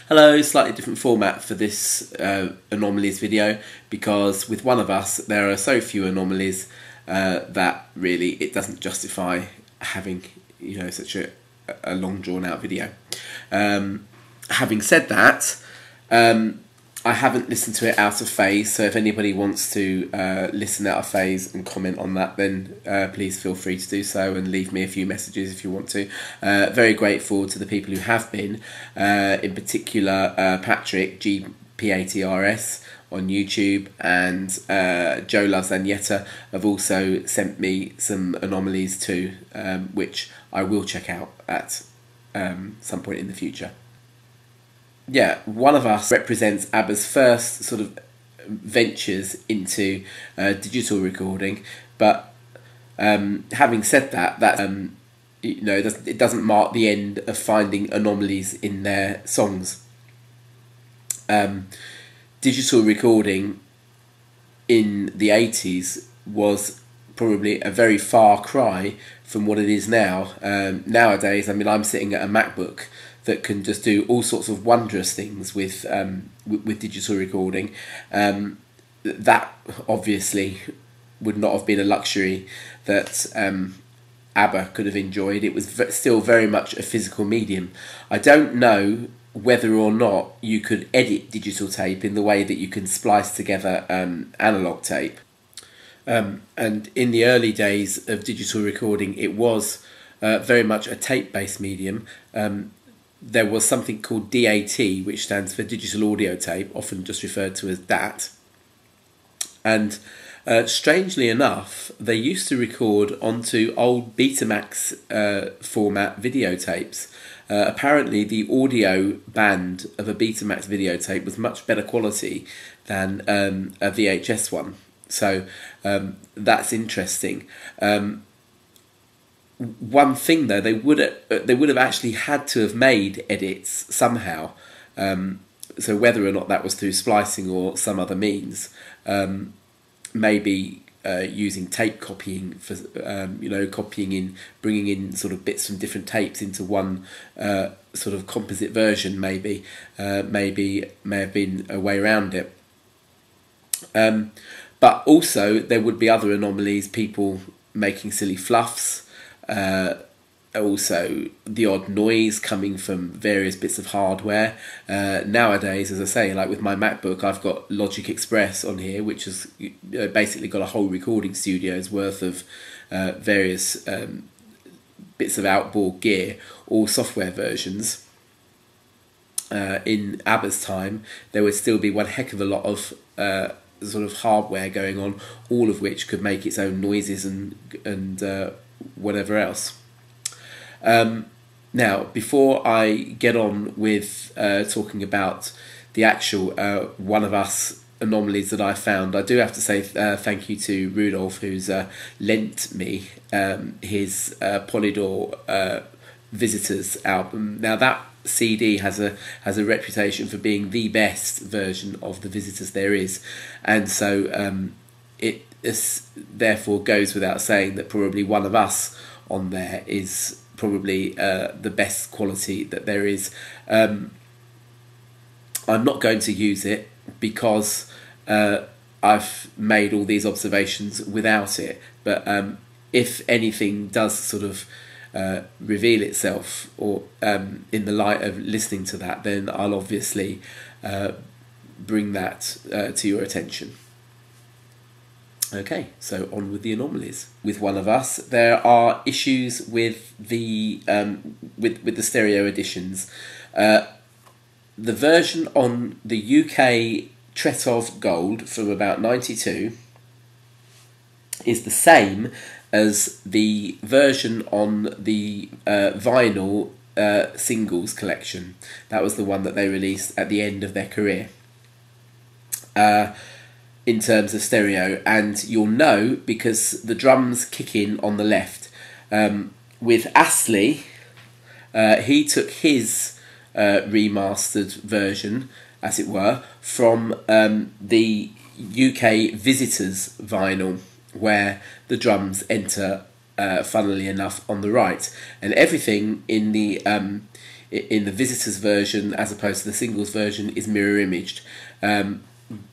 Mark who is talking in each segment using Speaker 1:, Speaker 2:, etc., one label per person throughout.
Speaker 1: Hello, slightly different format for this Anomalies video, because with one of us there are so few anomalies that really it doesn't justify having such a long drawn out video. Having said that, I haven't listened to it out of phase, so if anybody wants to listen out of phase and comment on that, then please feel free to do so and leave me a few messages if you want to. Very grateful to the people who have been, in particular Patrick, GPATRS on YouTube, and Joeluvsagnetha have also sent me some anomalies too, which I will check out at some point in the future. Yeah, one of us represents ABBA's first sort of ventures into digital recording, but having said that, it doesn't mark the end of finding anomalies in their songs. Digital recording in the 80s was probably a very far cry from what it is now. Nowadays, I mean, I'm sitting at a MacBook that can just do all sorts of wondrous things with digital recording. That obviously would not have been a luxury that ABBA could have enjoyed. It was still very much a physical medium. I don't know whether or not you could edit digital tape in the way that you can splice together analog tape. And in the early days of digital recording, it was very much a tape-based medium. There was something called DAT, which stands for digital audio tape, often just referred to as DAT. And strangely enough, they used to record onto old Betamax format videotapes. Apparently, the audio band of a Betamax videotape was much better quality than a VHS one. So that's interesting. One thing though, they would have actually had to have made edits somehow. So whether or not that was through splicing or some other means, maybe using tape copying for copying in, bringing in sort of bits from different tapes into one sort of composite version. Maybe may have been a way around it. But also there would be other anomalies, people making silly fluffs. Also the odd noise coming from various bits of hardware. Nowadays, as I say, like with my MacBook, I've got Logic Express on here, which has basically got a whole recording studio's worth of various bits of outboard gear, all software versions. In ABBA's time, there would still be one heck of a lot of sort of hardware going on, all of which could make its own noises and whatever else. Now, before I get on with talking about the actual one of us anomalies that I found, I do have to say thank you to Rudolph, who's lent me his Polydor Visitors album. Now that CD has a reputation for being the best version of the Visitors there is, and so it therefore goes without saying that probably one of us on there is probably the best quality that there is. I'm not going to use it because I've made all these observations without it, but if anything does sort of reveal itself, or in the light of listening to that, then I'll obviously bring that to your attention. Okay, so on with the anomalies. With one of us, there are issues with the with the stereo editions. The version on the UK Tretow Gold from about '92 is the same as the version on the vinyl singles collection. That was the one that they released at the end of their career. In terms of stereo, and you'll know because the drums kick in on the left. With Astley, he took his remastered version, as it were, from the UK Visitors vinyl, where the drums enter, funnily enough, on the right, and everything in the in the Visitors version as opposed to the Singles version is mirror imaged.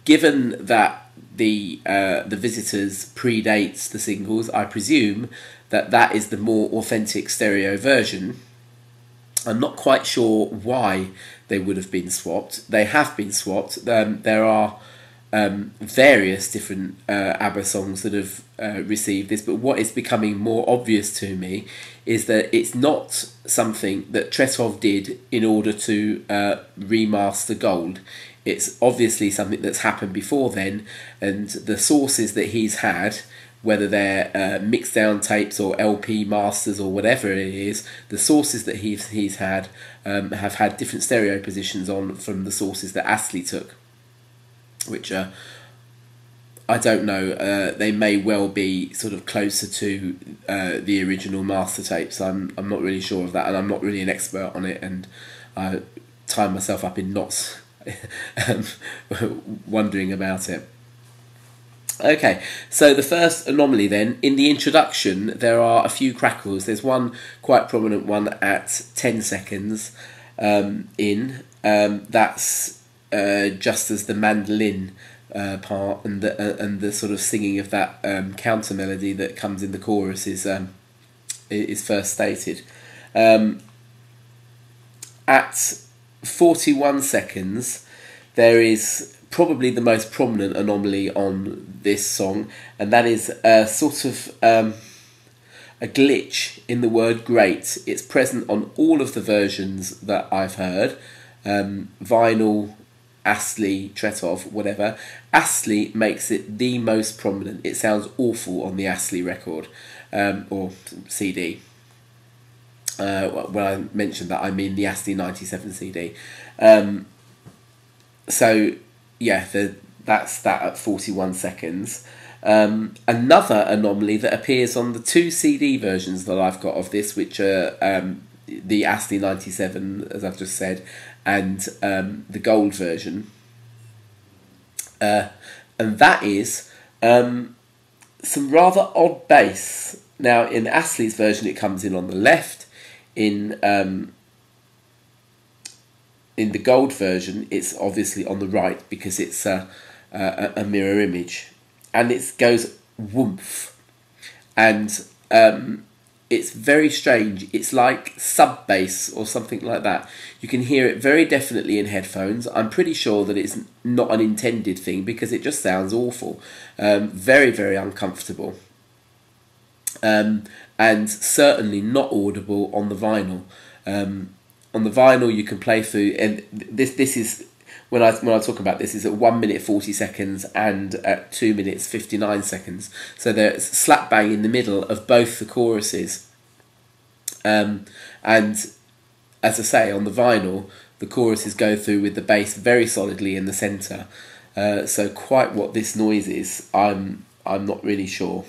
Speaker 1: Given that the Visitors predates the Singles, I presume that is the more authentic stereo version. I'm not quite sure why they would have been swapped. They have been swapped. There are various different ABBA songs that have received this, but what is becoming more obvious to me is that it's not something that Tretow did in order to remaster Gold. It's obviously something that's happened before then, and the sources that he's had, whether they're mixed down tapes or LP masters or whatever it is, the sources that he's had have had different stereo positions on from the sources that Astley took, which I don't know. They may well be sort of closer to the original master tapes. I'm not really sure of that, and I'm not really an expert on it, and I tie myself up in knots wondering about it. Okay, so the first anomaly then, in the introduction there are a few crackles. There's one quite prominent one at 10 seconds that's just as the mandolin part and the sort of singing of that counter melody that comes in the chorus is first stated. At 41 seconds there is probably the most prominent anomaly on this song, and that is a sort of a glitch in the word great. It's present on all of the versions that I've heard, vinyl, Astley, Tretow, whatever. Astley makes it the most prominent. It sounds awful on the Astley record or CD. When I mentioned that, I mean the Astley 97 CD. So yeah, that's that at 41 seconds. Another anomaly that appears on the two CD versions that I've got of this, which are the Astley 97, as I've just said, and the Gold version. And that is some rather odd bass. Now, in Astley's version, it comes in on the left. In the Gold version, it's obviously on the right because it's a mirror image, and it goes woomph, and it's very strange. It's like sub bass or something like that. You can hear it very definitely in headphones. I'm pretty sure that it's not an intended thing because it just sounds awful, very, very uncomfortable, and certainly not audible on the vinyl. On the vinyl, you can play through, and this is when I talk about this is at 1 minute 40 seconds and at 2 minutes 59 seconds. So they're slap bang in the middle of both the choruses. And as I say, on the vinyl, the choruses go through with the bass very solidly in the centre. So quite what this noise is, I'm not really sure.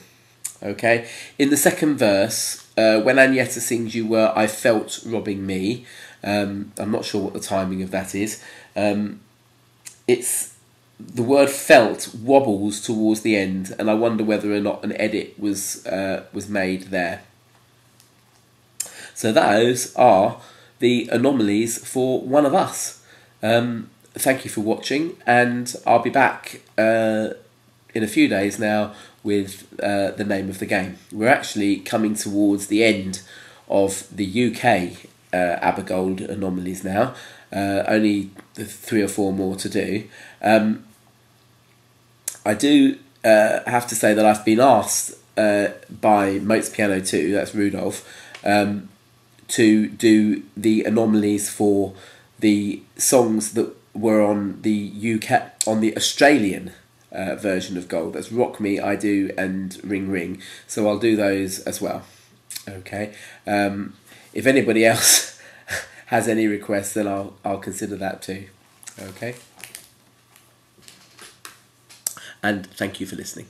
Speaker 1: Okay, in the second verse, when Agnetha sings "You Were, I Felt Robbing Me," I'm not sure what the timing of that is. It's the word "felt" wobbles towards the end, and I wonder whether or not an edit was made there. So those are the anomalies for One of Us. Thank you for watching, and I'll be back in a few days now with the name of the game. We're actually coming towards the end of the UK ABBA Gold anomalies now. Only 3 or 4 more to do. I do have to say that I've been asked by Mozart's Piano 2, that's Rudolph, to do the anomalies for the songs that were on the Australian version of Gold. That's Rock Me, I Do, and Ring Ring. So I'll do those as well. Okay. If anybody else has any requests, then I'll consider that too. Okay. And thank you for listening.